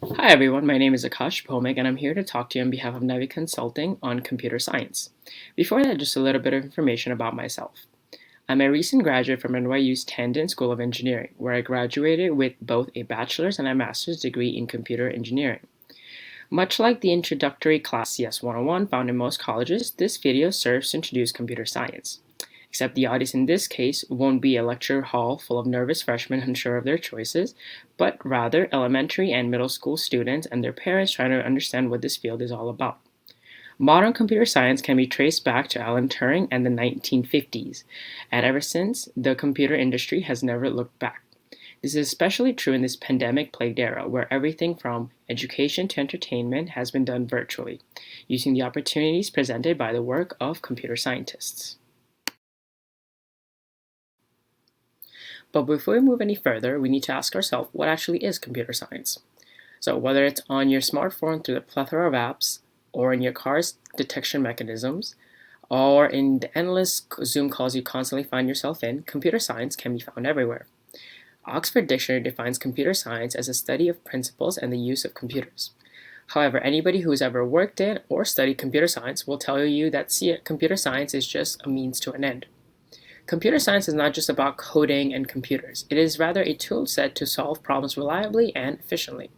Hi everyone, my name is Akash Pomik and I'm here to talk to you on behalf of Navi Consulting on computer science. Before that, just a little bit of information about myself. I'm a recent graduate from NYU's Tandon School of Engineering, where I graduated with both a bachelor's and a master's degree in computer engineering. Much like the introductory class CS 101 found in most colleges, this video serves to introduce computer science. Except the audience in this case won't be a lecture hall full of nervous freshmen unsure of their choices, but rather elementary and middle school students and their parents trying to understand what this field is all about. Modern computer science can be traced back to Alan Turing and the 1950s, and ever since, the computer industry has never looked back. This is especially true in this pandemic-plagued era, where everything from education to entertainment has been done virtually, using the opportunities presented by the work of computer scientists. But before we move any further, we need to ask ourselves what actually is computer science. So whether it's on your smartphone through the plethora of apps, or in your car's detection mechanisms, or in the endless Zoom calls you constantly find yourself in, computer science can be found everywhere. Oxford Dictionary defines computer science as a study of principles and the use of computers. However, anybody who's ever worked in or studied computer science will tell you that computer science is just a means to an end. Computer science is not just about coding and computers. It is rather a tool set to solve problems reliably and efficiently.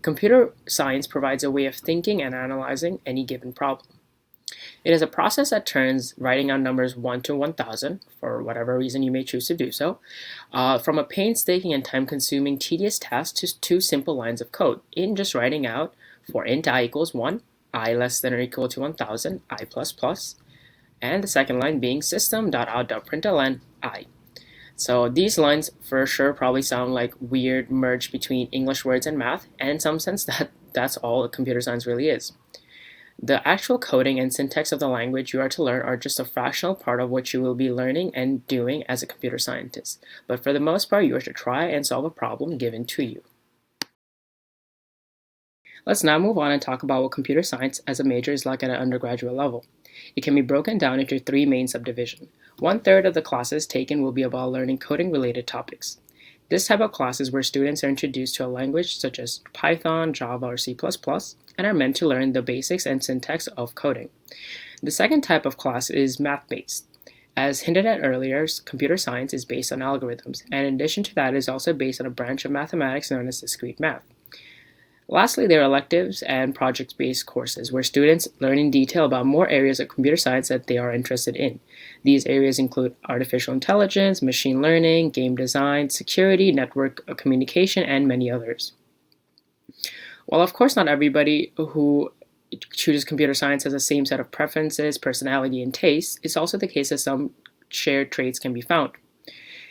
Computer science provides a way of thinking and analyzing any given problem. It is a process that turns writing out numbers 1 to 1000, for whatever reason you may choose to do so, from a painstaking and time-consuming tedious task to two simple lines of code in just writing out for int I equals 1, I less than or equal to 1000, I plus plus, and the second line being system.out.println I. So these lines for sure probably sound like weird merge between English words and math, and in some sense that's all computer science really is. The actual coding and syntax of the language you are to learn are just a fractional part of what you will be learning and doing as a computer scientist, but for the most part you are to try and solve a problem given to you. Let's now move on and talk about what computer science as a major is like at an undergraduate level. It can be broken down into three main subdivisions. One-third of the classes taken will be about learning coding-related topics. This type of class is where students are introduced to a language such as Python, Java, or C++, and are meant to learn the basics and syntax of coding. The second type of class is math-based. As hinted at earlier, computer science is based on algorithms, and in addition to that, it is also based on a branch of mathematics known as discrete math. Lastly, there are electives and project-based courses where students learn in detail about more areas of computer science that they are interested in. These areas include artificial intelligence, machine learning, game design, security, network communication, and many others. While of course not everybody who chooses computer science has the same set of preferences, personality, and tastes, it's also the case that some shared traits can be found.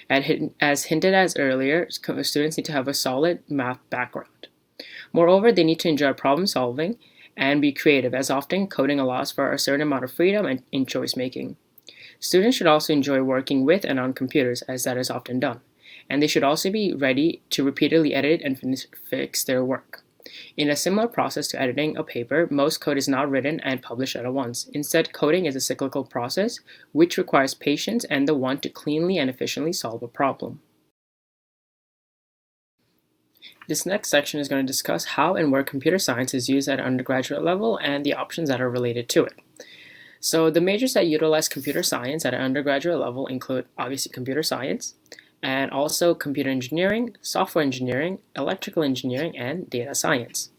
As hinted at earlier, students need to have a solid math background. Moreover, they need to enjoy problem solving and be creative, as often coding allows for a certain amount of freedom in choice making. Students should also enjoy working with and on computers, as that is often done, and they should also be ready to repeatedly edit and fix their work. In a similar process to editing a paper, most code is not written and published at once. Instead, coding is a cyclical process which requires patience and the want to cleanly and efficiently solve a problem. This next section is going to discuss how and where computer science is used at undergraduate level and the options that are related to it. So the majors that utilize computer science at an undergraduate level include obviously computer science, and also computer engineering, software engineering, electrical engineering, and data science.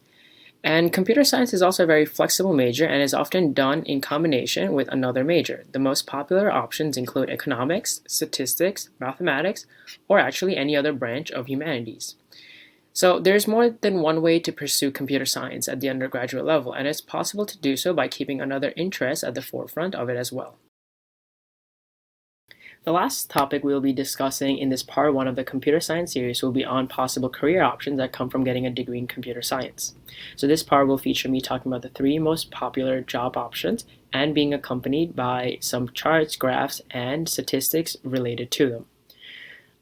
And computer science is also a very flexible major and is often done in combination with another major. The most popular options include economics, statistics, mathematics, or actually any other branch of humanities. So there's more than one way to pursue computer science at the undergraduate level, and it's possible to do so by keeping another interest at the forefront of it as well. The last topic we'll be discussing in this part 1 of the computer science series will be on possible career options that come from getting a degree in computer science. So this part will feature me talking about the 3 most popular job options and being accompanied by some charts, graphs, and statistics related to them.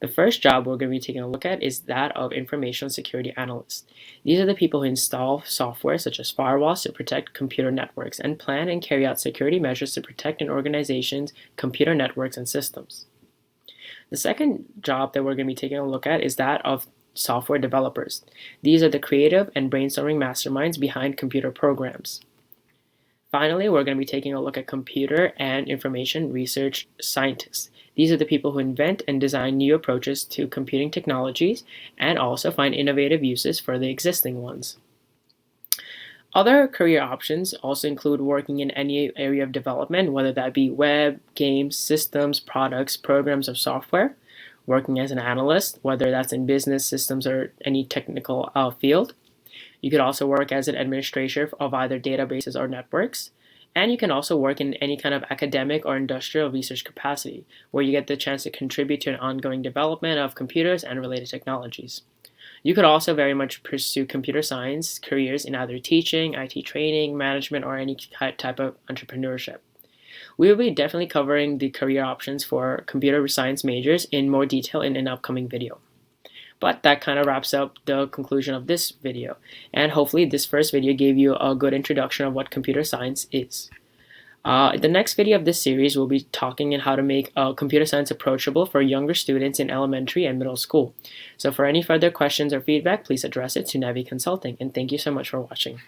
The first job we're going to be taking a look at is that of information security analyst. These are the people who install software such as firewalls to protect computer networks and plan and carry out security measures to protect an organization's computer networks and systems. The second job that we're going to be taking a look at is that of software developers. These are the creative and brainstorming masterminds behind computer programs. Finally, we're going to be taking a look at computer and information research scientists. These are the people who invent and design new approaches to computing technologies and also find innovative uses for the existing ones. Other career options also include working in any area of development, whether that be web, games, systems, products, programs of software, working as an analyst, whether that's in business, systems, or any technical field. You could also work as an administrator of either databases or networks. And you can also work in any kind of academic or industrial research capacity, where you get the chance to contribute to an ongoing development of computers and related technologies. You could also very much pursue computer science careers in either teaching, IT training, management, or any type of entrepreneurship. We will be definitely covering the career options for computer science majors in more detail in an upcoming video. But that kind of wraps up the conclusion of this video, and hopefully this first video gave you a good introduction of what computer science is. The next video of this series will be talking on how to make computer science approachable for younger students in elementary and middle school. So for any further questions or feedback, please address it to Navi Consulting, and thank you so much for watching.